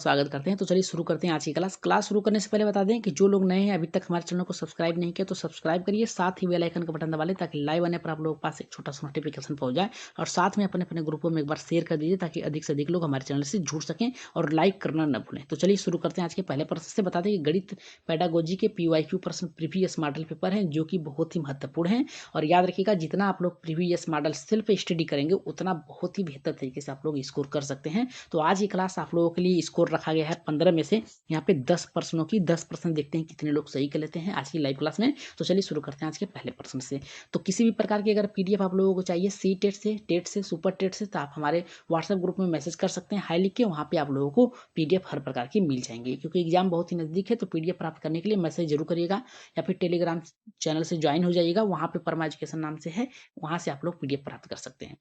स्वागत करते हैं। तो चलिए शुरू करते हैं आज की क्लास शुरू करने से पहले बता दें कि जो लोग नए हैं अभी तक हमारे चैनल को सब्सक्राइब नहीं किया तो सब्सक्राइब करिए, साथ ही बेल आइकन का बटन दबा लें ताकि लाइव आने पर आप लोगों के पास एक छोटा सा नोटिफिकेशन पहुंच जाए और साथ में अपने अपने ग्रुपों में एक बार शेयर कर दीजिए ताकि अधिक से अधिक लोग हमारे चैनल से जुड़ सकें और लाइक करना न भूलें। तो चलिए शुरू करते हैं आज के पहले प्रश्न से। बता दें कि गणित पेडागोजी के PYQ प्रश्न प्रीवियस मॉडल पेपर हैं जो कि बहुत ही महत्वपूर्ण है। और याद रखिएगा जितना आप लोग प्रीवियस मॉडल सेल्फ स्टडी करेंगे उतना बहुत ही बेहतर तरीके से आप लोग स्कोर कर सकते हैं। तो आज की क्लास आप लोगों के लिए स्कोर रखा गया है 15 में से यहाँ पे 10 प्रश्नों की 10 प्रश्न देखते हैं कितने लोग सही कर लेते हैं आज की लाइव क्लास में। तो चलिए शुरू करते हैं आज के पहले प्रश्न से। तो किसी भी प्रकार की अगर PDF आप लोगों को चाहिए सी टेट से सुपर टेट से तो आप हमारे व्हाट्सएप ग्रुप में मैसेज कर सकते हैं, हाई लिख के। वहाँ पे आप लोगों को PDF हर प्रकार की मिल जाएंगी क्योंकि एग्जाम बहुत ही नजदीक है। तो PDF प्राप्त करने के लिए मैसेज जरूर करिएगा या फिर टेलीग्राम चैनल से ज्वाइन हो जाइएगा, वहाँ पे परमा एजुकेशन नाम से है, वहाँ से आप लोग PDF प्राप्त कर सकते हैं।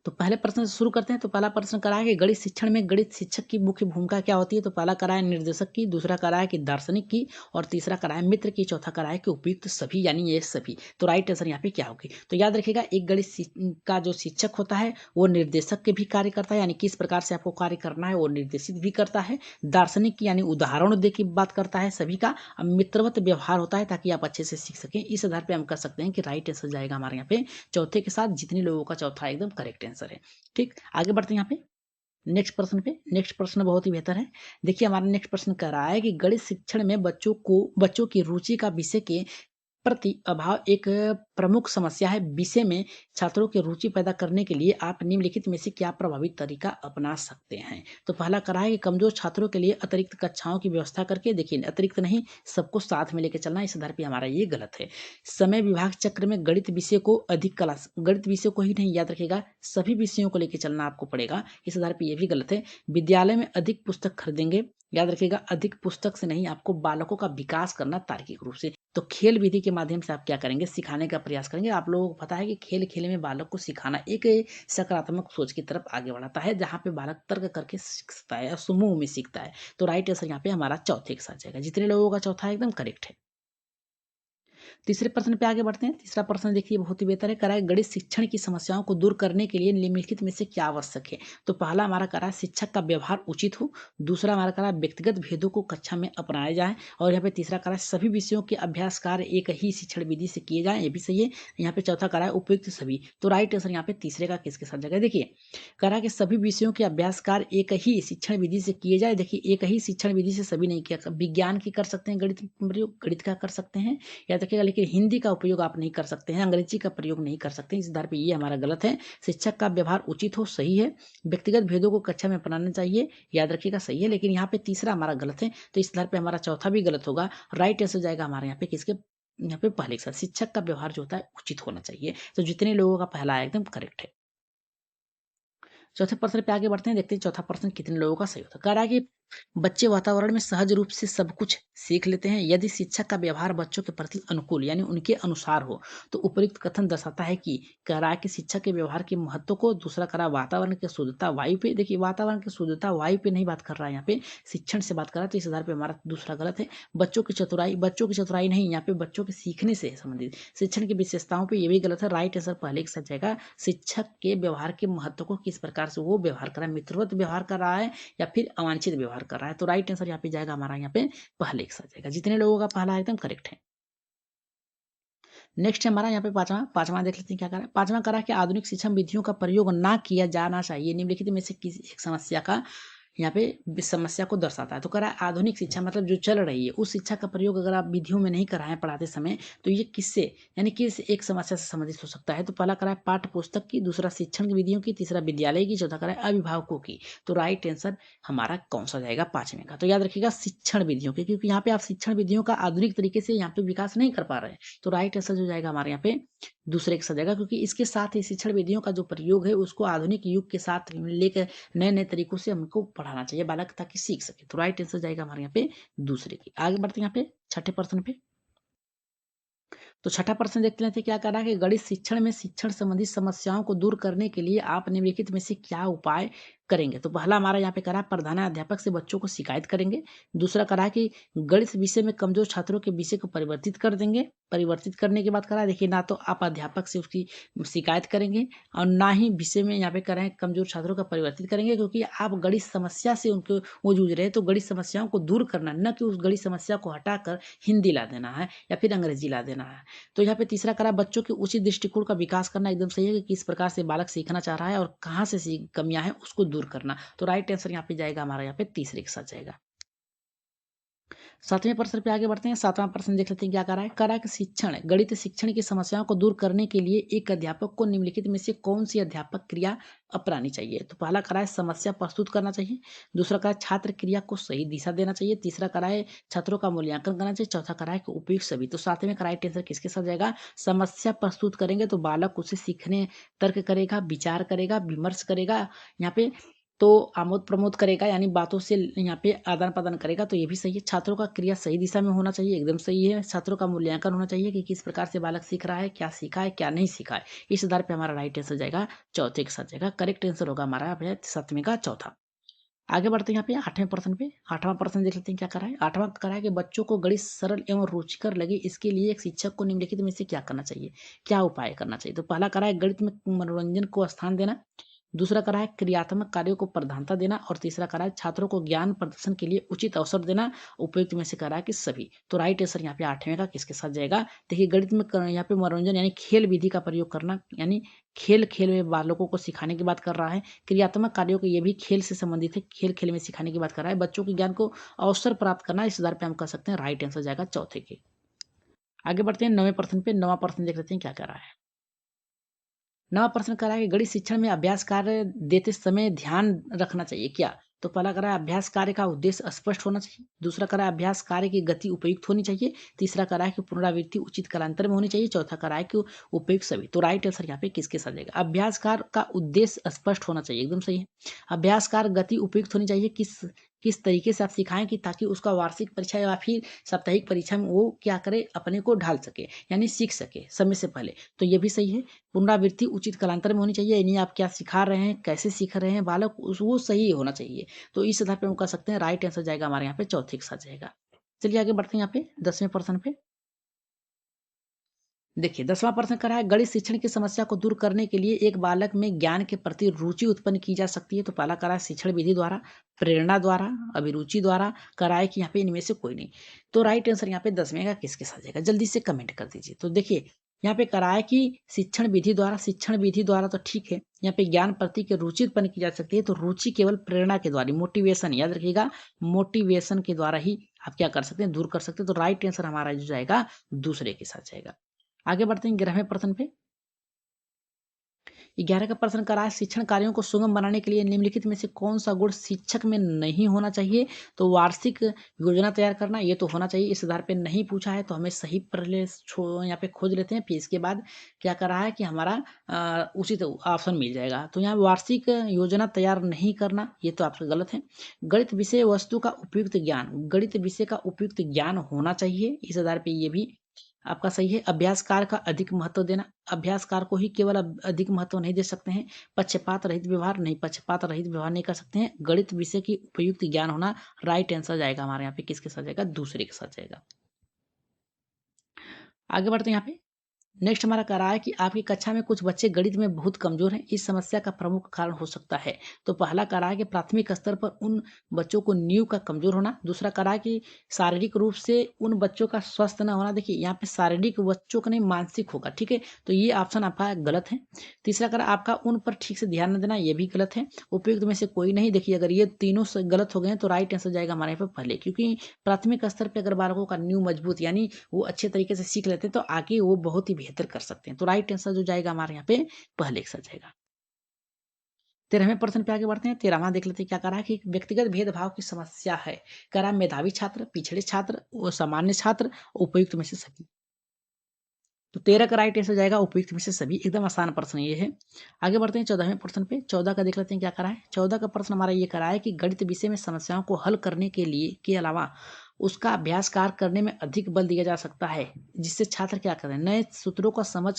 तो पहले प्रश्न से शुरू करते हैं। तो पहला प्रश्न करा है कि गणित शिक्षण में गणित शिक्षक की मुख्य भूमिका क्या होती है। तो पहला करा है निर्देशक की, दूसरा करा है कि दार्शनिक की, और तीसरा करा है मित्र की, चौथा करा है कि उपयुक्त सभी, यानी ये सभी। तो राइट आंसर यहाँ पे क्या होगी। तो याद रखिएगा एक गणित का जो शिक्षक होता है वो निर्देशक के भी कार्य करता है, यानी किस प्रकार से आपको कार्य करना है वो निर्देशित भी करता है। दार्शनिक यानी उदाहरण दे के बात करता है सभी का। अब मित्रवत व्यवहार होता है ताकि आप अच्छे से सीख सकें। इस आधार पर हम कर सकते हैं कि राइट आंसर जाएगा हमारे यहाँ पे चौथे के साथ, जितने लोगों का चौथा एकदम करेक्ट आंसर है। ठीक, आगे बढ़ते हैं यहाँ पे नेक्स्ट प्रश्न पे। नेक्स्ट प्रश्न बहुत ही बेहतर है। देखिए हमारा नेक्स्ट प्रश्न कह रहा है कि गणित शिक्षण में बच्चों की रुचि का विषय के प्रति अभाव एक प्रमुख समस्या है। विषय में छात्रों की रुचि पैदा करने के लिए आप निम्नलिखित में से क्या प्रभावी तरीका अपना सकते हैं। तो पहला करा है कि कमजोर छात्रों के लिए अतिरिक्त कक्षाओं की व्यवस्था करके, देखिए अतिरिक्त नहीं, सबको साथ में लेकर चलना। इस आधार पर हमारा ये गलत है। समय विभाग चक्र में गणित विषय को अधिक क्लास, गणित विषय को ही नहीं, याद रखिएगा सभी विषयों को लेकर चलना आपको पड़ेगा। इस आधार पर यह भी गलत है। विद्यालय में अधिक पुस्तक खरीदेंगे, याद रखिएगा अधिक पुस्तक से नहीं, आपको बालकों का विकास करना तार्किक रूप से। तो खेल विधि के माध्यम से आप क्या करेंगे, सिखाने का प्रयास करेंगे। आप लोगों को पता है कि खेल खेल में बालक को सिखाना एक सकारात्मक सोच की तरफ आगे बढ़ाता है, जहाँ पे बालक तर्क करके सीखता है और समूह में सीखता है। तो राइट आंसर यहाँ पे हमारा चौथे के साथ जाएगा, जितने लोगों का चौथा एकदम करेक्ट है। तीसरे प्रश्न पे आगे बढ़ते हैं। तीसरा प्रश्न देखिए बहुत ही बेहतर है। करा है गणित शिक्षण की समस्याओं को दूर करने के लिए निम्नलिखित में से क्या आवश्यक है। तो पहला हमारा करा है शिक्षक का व्यवहार उचित हो, दूसरा हमारा करा है व्यक्तिगत भेदों को कक्षा में अपनाया जाए, और यहाँ पे तीसरा करा है सभी विषयों के अभ्यास कार्य एक ही शिक्षण विधि से किए जाए, ये भी सही है। यहाँ पे चौथा करा है उपयुक्त सभी। तो राइट आंसर यहाँ पे तीसरे का किसके साथ जगह, देखिए करा कि सभी विषयों के अभ्यास कार्य एक ही शिक्षण विधि से किए जाए। देखिए एक ही शिक्षण विधि से सभी नहीं किया, विज्ञान की कर सकते हैं गणित प्रयोग, गणित का कर सकते हैं, याद रखिएगा, लेकिन हिंदी का उपयोग आप नहीं कर सकते हैं, अंग्रेजी का प्रयोग नहीं कर सकते। इस आधार पे ये हमारा गलत है। शिक्षक का व्यवहार उचित हो, सही है। व्यक्तिगत भेदों को कक्षा में अपनाना चाहिए, याद रखिएगा, सही है। लेकिन यहाँ पे तीसरा हमारा गलत है, तो इस आधार पे हमारा चौथा भी गलत होगा। राइट आंसर जाएगा हमारे यहाँ पे किसके, यहाँ पे पहले के साथ, शिक्षक का व्यवहार जो होता है उचित होना चाहिए। तो जितने लोगों का पहला है एकदम करेक्ट है। चौथे प्रश्न पे आगे बढ़ते हैं, देखते हैं चौथा प्रश्न कितने लोगों का सही होता है। कह रहा है कि बच्चे वातावरण में सहज रूप से सब कुछ सीख लेते हैं यदि शिक्षक का व्यवहार बच्चों के प्रति अनुकूल यानी उनके अनुसार हो। तो उपयुक्त कथन दर्शाता है कि, कह रहा है कि शिक्षक के व्यवहार के महत्व को। दूसरा कह रहा है वातावरण की शुद्धता वायु पे, देखिए वातावरण की शुद्धता वायु पे नहीं बात कर रहा है, यहाँ पे शिक्षण से बात कर रहा है। तो इस आधार पे हमारा दूसरा गलत है। बच्चों की चतुराई नहीं, यहाँ पे बच्चों के सीखने से संबंधित शिक्षण की विशेषताओं पे ये भी गलत है। राइट आंसर पहले के साथ जाएगा। शिक्षक के व्यवहार के महत्व को किस प्रकार से वो व्यवहार कर रहा है, मित्रवत व्यवहार कर रहा है या फिर अवांछित व्यवहार कर रहा है। तो राइट आंसर यहाँ पे जाएगा हमारा, यहाँ पे पहले के साथ जाएगा, जितने लोगों का पहला एकदम करेक्ट है। नेक्स्ट हमारा यहाँ पे पांचवा पांचवा देख लेते हैं क्या करा। पांचवा करा कि आधुनिक शिक्षण विधियों का प्रयोग ना किया जाना चाहिए निम्नलिखित में से किसी एक समस्या का, यहाँ पे समस्या को दर्शाता है। तो कह रहा है आधुनिक शिक्षा मतलब जो चल रही है उस शिक्षा का प्रयोग अगर आप विधियों में नहीं कराएं पढ़ाते समय, तो ये किससे, यानी किस एक समस्या से संबंधित हो सकता है। तो पहला करा है पाठ्य पुस्तक की, दूसरा शिक्षण की विधियों की, तीसरा विद्यालय की, चौथा करा है अभिभावकों की। तो राइट आंसर हमारा कौन सा जाएगा, पांचवें का। तो याद रखिएगा शिक्षण विधियों की, क्योंकि यहाँ पे आप शिक्षण विधियों का आधुनिक तरीके से यहाँ पे विकास नहीं कर पा रहे हैं। तो राइट आंसर जो जाएगा हमारे यहाँ पे दूसरे के साथ जाएगा, क्योंकि इसके साथ ही शिक्षण विधियों का जो प्रयोग है उसको आधुनिक युग के साथ लेकर नए नए तरीकों से हमको पढ़ाना चाहिए बालक, ताकि सीख सके। तो राइट आंसर जाएगा हमारे यहाँ पे दूसरे की। आगे बढ़ते हैं यहाँ पे छठे प्रश्न पे। तो छठा प्रश्न देखते हैं क्या कह रहा है कि गणित शिक्षण में शिक्षण संबंधी समस्याओं को दूर करने के लिए आप निम्नलिखित में से क्या उपाय करेंगे। तो पहला हमारा यहाँ पे करा प्रधानाध्यापक से बच्चों को शिकायत करेंगे। दूसरा करा कि गणित विषय में कमजोर छात्रों के विषय को परिवर्तित कर देंगे। परिवर्तित करने के बाद करा देखिए ना तो आप अध्यापक से उसकी शिकायत करेंगे और ना ही विषय में यहाँ पे करें कमजोर छात्रों का परिवर्तित करेंगे, क्योंकि आप गणित समस्या से उनको वो जूझ रहे हैं तो गणित समस्याओं को दूर करना, न कि उस गणित समस्या को हटाकर हिंदी ला देना है या फिर अंग्रेजी ला देना है। तो यहाँ पे तीसरा करा बच्चों के उचित दृष्टिकोण का विकास करना। एकदम सही है कि किस प्रकार से बालक सीखना चाह रहा है और कहाँ से कमियां हैं उसको दूर करना। तो राइट आंसर यहाँ पे जाएगा हमारा यहाँ पे तीसरे के साथ जाएगा। 7वें प्रश्न पे आगे बढ़ते हैं। 7वां प्रश्न देख लेते हैं क्या करा है कि शिक्षण गणित शिक्षण की समस्याओं को दूर करने के लिए एक अध्यापक को निम्नलिखित में से कौन सी अध्यापक क्रिया अपनानी चाहिए। तो पहला करा है समस्या प्रस्तुत करना चाहिए। दूसरा करा है छात्र क्रिया को सही दिशा देना चाहिए। तीसरा करा है छात्रों का मूल्यांकन करना चाहिए। चौथा करा है कि उपयुक्त सभी। तो 7वें करा है आंसर किसके साथ जाएगा। समस्या प्रस्तुत करेंगे तो बालक उसे सीखने तर्क करेगा, विचार करेगा, विमर्श करेगा, यहाँ पे तो आमोद प्रमोद करेगा, यानी बातों से यहाँ पे आदान प्रदान करेगा। तो ये भी सही है। छात्रों का क्रिया सही दिशा में होना चाहिए, एकदम सही है। छात्रों का मूल्यांकन होना चाहिए कि किस प्रकार से बालक सीख रहा है, क्या सीखा है, क्या नहीं सीखा है। इस आधार पे हमारा राइट आंसर जाएगा चौथे के साथ जाएगा। करेक्ट आंसर होगा हमारा 7वें का चौथा। आगे बढ़ते हैं यहाँ पे 8वें प्रश्न पे। 8वां प्रश्न देख लेते हैं क्या करा है। 8वां करा है कि बच्चों को गणित सरल एवं रुचिकर लगे, इसके लिए एक शिक्षक को निम्नलिखित में से क्या करना चाहिए, क्या उपाय करना चाहिए। तो पहला करा है गणित में मनोरंजन को स्थान देना। दूसरा करा है क्रियात्मक कार्यों को प्रधानता देना और तीसरा करा है छात्रों को ज्ञान प्रदर्शन के लिए उचित अवसर देना। उपयुक्त में से करा है कि सभी। तो राइट आंसर यहाँ पे 8वें का किसके साथ जाएगा। देखिए गणित में यहाँ पे मनोरंजन यानी खेल विधि का प्रयोग करना, यानी खेल खेल में बालकों को सिखाने की बात कर रहा है। क्रियात्मक कार्यों को ये भी खेल से संबंधित है, खेल खेल में सिखाने की बात कर रहा है। बच्चों के ज्ञान को अवसर प्राप्त करना, इस आधार पे हम कह सकते हैं राइट आंसर जाएगा चौथे के। आगे बढ़ते हैं 9वें प्रश्न पे। 9वां प्रश्न देख लेते हैं क्या कर रहा है। 9वां प्रश्न करा है कि गणित शिक्षण में अभ्यास कार्य देते समय ध्यान रखना चाहिए क्या। तो पहला करा है अभ्यास कार्य का उद्देश्य स्पष्ट होना चाहिए। दूसरा करा है अभ्यास कार्य की गति उपयुक्त होनी चाहिए। तीसरा करा है कि पुनरावृत्ति उचित कालांतर में होनी चाहिए। चौथा करा है कि उपयुक्त सभी। तो राइट आंसर यहाँ पे किसके साथ जाएगा। अभ्यास कार्य का उद्देश्य स्पष्ट होना चाहिए, एकदम सही है। अभ्यास कार्य गति उपयुक्त होनी चाहिए, किस किस तरीके से आप सिखाएं कि ताकि उसका वार्षिक परीक्षा या फिर साप्ताहिक परीक्षा में वो क्या करे, अपने को ढाल सके, यानी सीख सके समय से पहले। तो ये भी सही है। पुनरावृत्ति उचित कालांतर में होनी चाहिए, यानी आप क्या सिखा रहे हैं, कैसे सीख रहे हैं बालक, वो सही होना चाहिए। तो इस आधार पे हम कह सकते हैं राइट आंसर जाएगा हमारे यहाँ पे चौथे के साथ जाएगा। चलिए आगे बढ़ते हैं यहाँ पे 10वें प्रश्न पे। देखिए 10वां प्रश्न करा है गणित शिक्षण की समस्या को दूर करने के लिए एक बालक में ज्ञान के प्रति रुचि उत्पन्न की जा सकती है। तो पहला करा है शिक्षण विधि द्वारा, प्रेरणा द्वारा, अभिरुचि द्वारा। करा है कि यहाँ पे इनमें से कोई नहीं। तो राइट आंसर यहाँ पे 10वें का किसके साथ जाएगा, जल्दी से कमेंट कर दीजिए। तो देखिए यहाँ पे करा है कि शिक्षण विधि द्वारा। शिक्षण विधि द्वारा तो ठीक है, यहाँ पे ज्ञान प्रति की रुचि उत्पन्न की जा सकती है। तो रुचि केवल प्रेरणा के द्वारा, मोटिवेशन, याद रखिएगा, मोटिवेशन के द्वारा ही आप क्या कर सकते हैं, दूर कर सकते हैं। तो राइट आंसर हमारा जो जाएगा दूसरे के साथ जाएगा। आगे बढ़ते हैं 11वें प्रश्न पे। 11 का प्रश्न करा है शिक्षण कार्यों को सुगम बनाने के लिए निम्नलिखित में से कौन सा गुण शिक्षक में नहीं होना चाहिए। तो वार्षिक योजना तैयार करना, ये तो होना चाहिए। इस आधार पे नहीं पूछा है तो हमें सही पहले यहाँ पे खोज लेते हैं, फिर इसके बाद क्या करा है कि हमारा उचित ऑप्शन मिल जाएगा। तो यहाँ वार्षिक योजना तैयार नहीं करना, ये तो आपका गलत है। गणित विषय वस्तु का उपयुक्त ज्ञान, गणित विषय का उपयुक्त ज्ञान होना चाहिए, इस आधार पे ये भी आपका सही है। अभ्यास कार्य का अधिक महत्व देना, अभ्यास कार्य को ही केवल अधिक महत्व नहीं दे सकते हैं। पक्षपात रहित व्यवहार नहीं, पक्षपात रहित व्यवहार नहीं कर सकते हैं। गणित विषय की उपयुक्त ज्ञान होना, राइट आंसर जाएगा हमारे यहाँ पे किसके साथ जाएगा, दूसरे के साथ जाएगा। आगे बढ़ते हैं यहाँ पे। नेक्स्ट हमारा कह रहा है कि आपकी कक्षा में कुछ बच्चे गणित में बहुत कमजोर हैं, इस समस्या का प्रमुख कारण हो सकता है। तो पहला कह रहा है कि प्राथमिक स्तर पर उन बच्चों को नींव का कमजोर होना। दूसरा कह रहा है कि शारीरिक रूप से उन बच्चों का स्वस्थ न होना। देखिए यहाँ पे शारीरिक बच्चों का नहीं, मानसिक होगा, ठीक है। तो ये ऑप्शन आपका गलत है। तीसरा कह रहा है आपका उन पर ठीक से ध्यान न देना, ये भी गलत है। उपयुक्त में से कोई नहीं। देखिए अगर ये तीनों से गलत हो गए तो राइट आंसर जाएगा हमारे यहाँ पे पहले, क्योंकि प्राथमिक स्तर पर अगर बालकों का नींव मजबूत, यानी वो अच्छे तरीके से सीख लेते हैं तो आगे वो बहुत ही बेहतर कर सकते हैं। तो राइट आंसर जो जाएगा हमारे यहाँ पे पहले के साथ जाएगा। 13वें प्रश्न पे आगे बढ़ते हैं। 13वां देख लेते हैं क्या करा है कि व्यक्तिगत भेदभाव की समस्या है। करा मेधावी छात्र, पिछड़े छात्र, वो सामान्य छात्र, उपयुक्त में से सभी। तो 13 का राइट आंसर जाएगा उपयुक्त में से सभी। एकदम आसान प्रश्न ये है। आगे बढ़ते हैं 14वें प्रश्न पे। 14 का देख लेते हैं क्या करा है। 14 का प्रश्न हमारा ये करा है कि गणित विषय में समस्याओं को हल करने के लिए के अलावा उसका अभ्यास कार्य करने में अधिक बल दिया जा सकता है, जिससे छात्र क्या करें, नए सूत्रों को समझ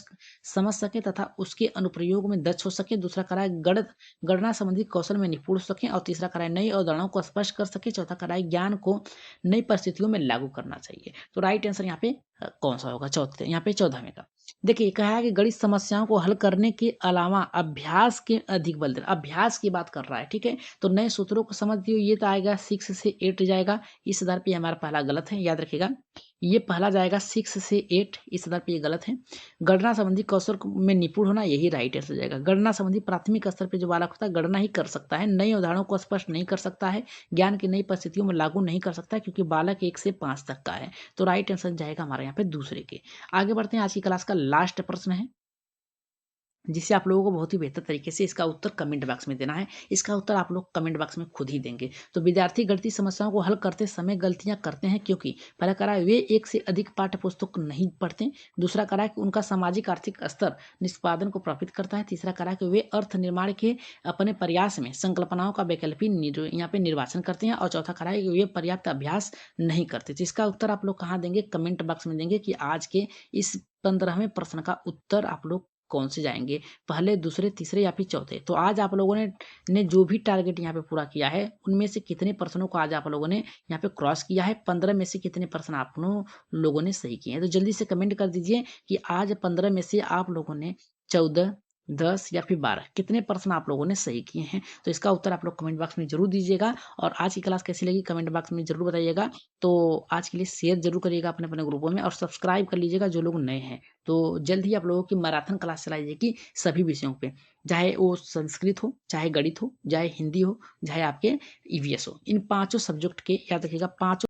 सके तथा उसके अनुप्रयोग में दक्ष हो सके। दूसरा कराए गणना संबंधी कौशल में निपुण हो सके। और तीसरा कराए नई अवधारणाओं को स्पष्ट कर सके। चौथा कराए ज्ञान को नई परिस्थितियों में लागू करना चाहिए। तो राइट आंसर यहाँ पे कौन सा होगा? चौथे, यहाँ पे 14वें का। देखिए कहा है कि गणित समस्याओं को हल करने के अलावा अभ्यास के अधिक बल देना, अभ्यास की बात कर रहा है, ठीक है। तो नए सूत्रों को समझ दियो, ये तो आएगा 6 से 8 जाएगा। इस आधार पे हमारा पहला गलत है, याद रखिएगा। ये पहला जाएगा 6 से 8, इस आधार पे ये गलत है। गणना संबंधी कौशल में निपुण होना, यही राइट आंसर जाएगा। गणना संबंधी प्राथमिक स्तर पे जो बालक होता है गणना ही कर सकता है, नई उदाहरणों को स्पष्ट नहीं कर सकता है, ज्ञान की नई परिस्थितियों में लागू नहीं कर सकता है, क्योंकि बालक 1 से 5 तक का है। तो राइट आंसर जाएगा हमारे यहाँ पे दूसरे के। आगे बढ़ते हैं, आज की क्लास का लास्ट प्रश्न है, जिससे आप लोगों को बहुत ही बेहतर तरीके से इसका उत्तर कमेंट बॉक्स में देना है। इसका उत्तर आप लोग कमेंट बॉक्स में खुद ही देंगे। तो विद्यार्थी गणितीय समस्याओं को हल करते समय गलतियां करते हैं क्योंकि पहला करा है वे एक से अधिक पाठ्य पुस्तक नहीं पढ़ते। दूसरा करा है कि उनका सामाजिक आर्थिक स्तर निष्पादन को प्रभावित करता है। तीसरा करा है कि वे अर्थ निर्माण के अपने प्रयास में संकल्पनाओं का वैकल्पिक यहाँ पे निर्वाचन करते हैं। और चौथा करा है कि वे पर्याप्त अभ्यास नहीं करते। तो इसका उत्तर आप लोग कहाँ देंगे? कमेंट बॉक्स में देंगे कि आज के इस 15वें प्रश्न का उत्तर आप लोग कौन से जाएंगे, पहले, दूसरे, तीसरे या फिर चौथे। तो आज आप लोगों ने जो भी टारगेट यहाँ पे पूरा किया है, उनमें से कितने प्रश्नों को आज आप लोगों ने यहाँ पे क्रॉस किया है, 15 में से कितने प्रश्न आप लोगों ने सही किए हैं। तो जल्दी से कमेंट कर दीजिए कि आज 15 में से आप लोगों ने 14, 10 या फिर 12 कितने प्रश्न आप लोगों ने सही किए हैं। तो इसका उत्तर आप लोग कमेंट बॉक्स में जरूर दीजिएगा। और आज की क्लास कैसी लगी कमेंट बॉक्स में जरूर बताइएगा। तो आज के लिए शेयर जरूर करिएगा अपने अपने ग्रुपों में, और सब्सक्राइब कर लीजिएगा जो लोग नए हैं। तो जल्द ही आप लोगों की मैराथन क्लास चलाई जाएगी सभी विषयों पे, चाहे वो संस्कृत हो, चाहे गणित हो, चाहे हिंदी हो, चाहे आपके ईवीएस हो। इन 5 सब्जेक्ट के याद रखिएगा, 5